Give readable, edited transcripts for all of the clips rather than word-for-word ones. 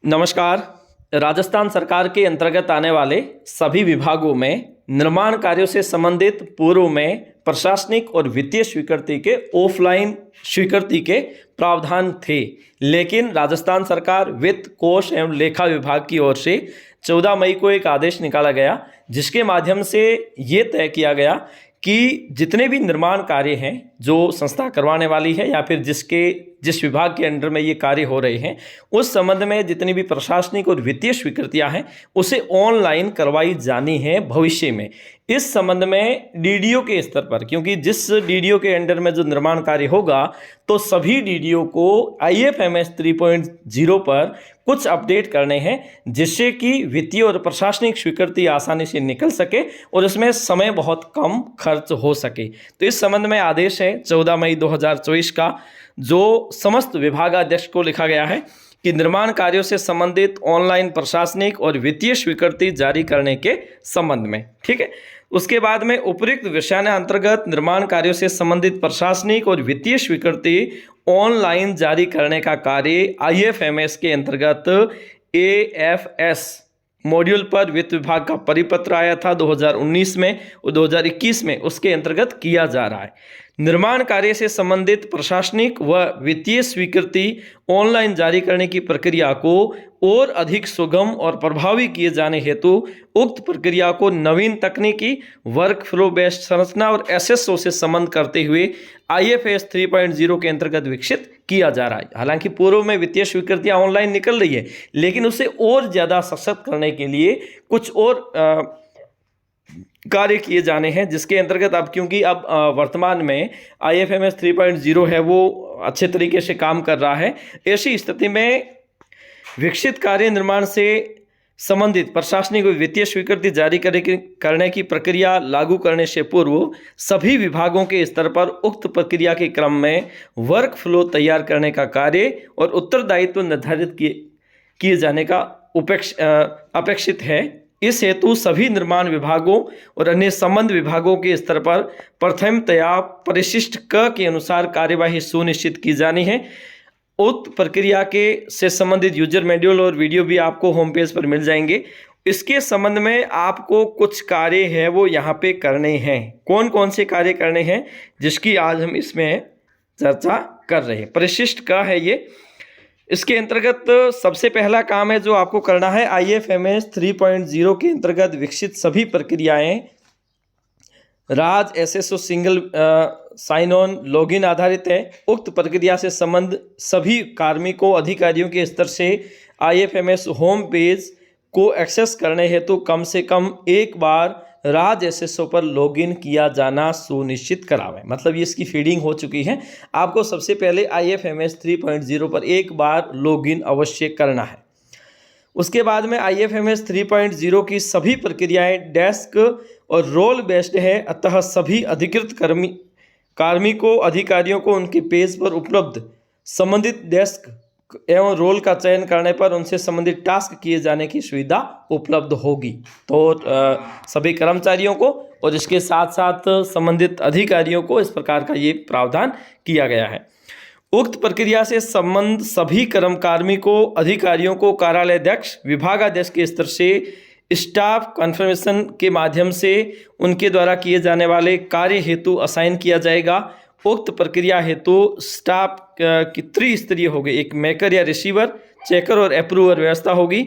नमस्कार। राजस्थान सरकार के अंतर्गत आने वाले सभी विभागों में निर्माण कार्यों से संबंधित पूर्व में प्रशासनिक और वित्तीय स्वीकृति के ऑफलाइन स्वीकृति के प्रावधान थे, लेकिन राजस्थान सरकार वित्त कोष एवं लेखा विभाग की ओर से 14 मई को एक आदेश निकाला गया, जिसके माध्यम से ये तय किया गया कि जितने भी निर्माण कार्य हैं जो संस्था करवाने वाली है या फिर जिस विभाग के अंडर में ये कार्य हो रहे हैं, उस संबंध में जितनी भी प्रशासनिक और वित्तीय स्वीकृतियां हैं उसे ऑनलाइन करवाई जानी है भविष्य में। इस संबंध में डीडीओ के स्तर पर, क्योंकि जिस डीडीओ के अंडर में जो निर्माण कार्य होगा तो सभी डीडीओ को IFMS 3.0 पर कुछ अपडेट करने हैं, जिससे कि वित्तीय और प्रशासनिक स्वीकृति आसानी से निकल सके और इसमें समय बहुत कम खर्च हो सके। तो इस संबंध में आदेश है 14 मई 2024 का, जो समस्त विभागाध्यक्ष को लिखा गया है कि निर्माण कार्यों से संबंधित ऑनलाइन प्रशासनिक और वित्तीय स्वीकृति जारी करने के संबंध में। ठीक है। उसके बाद में उपयुक्त विषयान्य अंतर्गत निर्माण कार्यों से संबंधित प्रशासनिक और वित्तीय स्वीकृति ऑनलाइन जारी करने का कार्य IFMS के अंतर्गत AFS मॉड्यूल पर वित्त विभाग का परिपत्र आया था 2019 में और 2021 में उसके अंतर्गत किया जा रहा है। निर्माण कार्य से संबंधित प्रशासनिक व वित्तीय स्वीकृति ऑनलाइन जारी करने की प्रक्रिया को और अधिक सुगम और प्रभावी किए जाने हेतु उक्त प्रक्रिया को नवीन तकनीकी वर्क फ्लो बेस्ड संरचना और SSO से संबंध करते हुए IFS 3.0 के अंतर्गत विकसित किया जा रहा है। हालांकि पूर्व में वित्तीय स्वीकृतियां ऑनलाइन निकल रही है, लेकिन उसे और ज़्यादा सशक्त करने के लिए कुछ और कार्य किए जाने हैं, जिसके अंतर्गत अब क्योंकि अब वर्तमान में IFMS 3.0 है वो अच्छे तरीके से काम कर रहा है, ऐसी स्थिति में विकसित कार्य निर्माण से संबंधित प्रशासनिक व वित्तीय स्वीकृति जारी करने की प्रक्रिया लागू करने से पूर्व सभी विभागों के स्तर पर उक्त प्रक्रिया के क्रम में वर्क फ्लो तैयार करने का कार्य और उत्तरदायित्व निर्धारित किए जाने का अपेक्षित है। इस हेतु सभी निर्माण विभागों और अन्य संबंध विभागों के स्तर पर प्रथमतया परिशिष्ट क के अनुसार कार्यवाही सुनिश्चित की जानी है। उक्त प्रक्रिया के से संबंधित यूजर मैनुअल और वीडियो भी आपको होम पेज पर मिल जाएंगे। इसके संबंध में आपको कुछ कार्य है वो यहाँ पे करने हैं। कौन कौन से कार्य करने हैं जिसकी आज हम इसमें चर्चा कर रहे हैं। परिशिष्ट का है ये। इसके अंतर्गत सबसे पहला काम है जो आपको करना है, IFMS 3.0 के अंतर्गत विकसित सभी प्रक्रियाएं राज SSO single sign on login आधारित है। उक्त प्रक्रिया से संबंध सभी कार्मिकों अधिकारियों के स्तर से IFMS होम पेज को एक्सेस करने हेतु कम से कम एक बार राज SSO पर लॉगिन किया जाना सुनिश्चित करावें। मतलब ये इसकी फीडिंग हो चुकी है, आपको सबसे पहले IFMS 3.0 पर एक बार लॉगिन अवश्य करना है। उसके बाद में IFMS 3.0 की सभी प्रक्रियाएं डेस्क और रोल बेस्ड है, अतः सभी अधिकृत कार्मिकों अधिकारियों को उनके पेज पर उपलब्ध संबंधित डेस्क एवं रोल का चयन करने पर उनसे संबंधित टास्क किए जाने की सुविधा उपलब्ध होगी। तो सभी कर्मचारियों को और इसके साथ साथ संबंधित अधिकारियों को इस प्रकार का ये प्रावधान किया गया है। उक्त प्रक्रिया से संबंध सभी कार्मिकों अधिकारियों को कार्यालयाध्यक्ष विभागाध्यक्ष के स्तर से स्टाफ कन्फर्मेशन के माध्यम से उनके द्वारा किए जाने वाले कार्य हेतु असाइन किया जाएगा। उक्त प्रक्रिया हेतु स्टाफ की त्रिस्तरीय होगी, एक मेकर या रिसीवर, चेकर और अप्रूवर व्यवस्था होगी।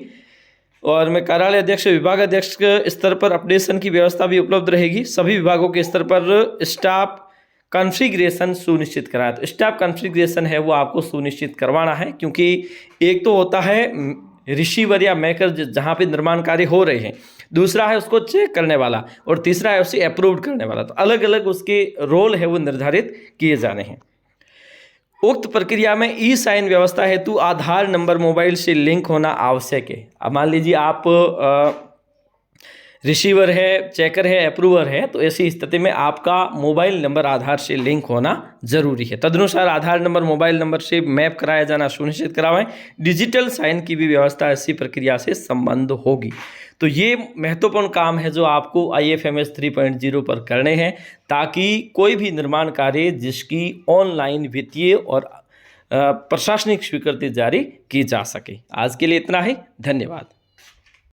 और मैं कार्यालय अध्यक्ष विभागाध्यक्ष के स्तर पर अपडेशन की व्यवस्था भी उपलब्ध रहेगी। सभी विभागों के स्तर पर स्टाफ कॉन्फ़िगरेशन सुनिश्चित कराया। तो स्टाफ कॉन्फ़िगरेशन है वो आपको सुनिश्चित करवाना है, क्योंकि एक तो होता है रिसीवर या मेकर जहाँ पे निर्माण कार्य हो रहे हैं, दूसरा है उसको चेक करने वाला और तीसरा है उसे अप्रूव करने वाला। तो अलग अलग उसके रोल है वो निर्धारित किए जाने हैं। उक्त प्रक्रिया में ई-साइन व्यवस्था हेतु आधार नंबर मोबाइल से लिंक होना आवश्यक है। अब मान लीजिए आप रिसीवर है, चेकर है, अप्रूवर है, तो ऐसी स्थिति में आपका मोबाइल नंबर आधार से लिंक होना जरूरी है। तदनुसार आधार नंबर मोबाइल नंबर से मैप कराया जाना सुनिश्चित करावें। डिजिटल साइन की भी व्यवस्था ऐसी प्रक्रिया से संबंध होगी। तो ये महत्वपूर्ण काम है जो आपको IFMS 3.0 पर करने हैं, ताकि कोई भी निर्माण कार्य जिसकी ऑनलाइन वित्तीय और प्रशासनिक स्वीकृति जारी की जा सके। आज के लिए इतना ही, धन्यवाद।